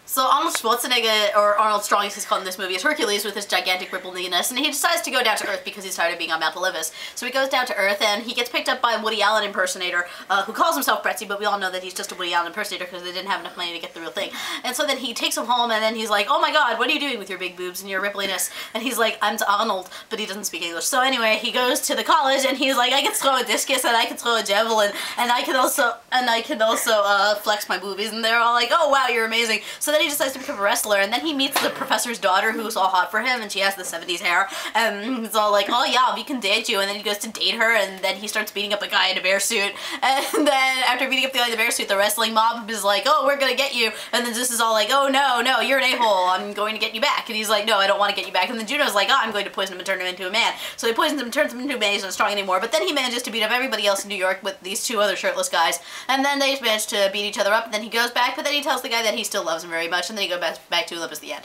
So Arnold Schwarzenegger, or Arnold Strong as he's called in this movie, is Hercules with his gigantic rippled knees, and he decides to go down to Earth because he's tired of being on Mount Olympus. So he goes down to Earth, and he gets picked up by a Woody Allen impersonator, who calls himself Pretzi, but we all know that he's just a Woody Allen impersonator because they didn't have enough money to get the real thing. And so then he takes him home, and then he's like, oh my god, what are you doing with your big boobs and your rippliness? And he's like, I'm Arnold, but he doesn't speak English. So anyway, he goes to the college, and he's like, I can throw a discus, and I can throw a javelin, and I can also flex my boobies, and they're all like, oh wow, you're amazing. So then he decides to become a wrestler, and then he meets the professor's daughter, who's all hot for him, and she has the 70s hair, and he's all like, oh yeah, we can date you, and then he goes to date her, and then he starts beating up a guy in a bear suit, and then after beating up the guy in the bear suit, the wrestling mob is like, oh, we're gonna get you, and then this is all like, oh no, you're an a-hole, I'm going to get you back, and he's like, no, I don't want to get you back, and then Juno's like, oh, I'm going to poison him and turn him into a man, so he poisons him and turns him into a man, he's not strong anymore, but then he manages to beat up everybody else in New York with these two other shirtless guys, and then they manage to beat each other up, and then he goes back, but then he tells the guy that he still loves him very much, and then he goes back to Olympus, the end.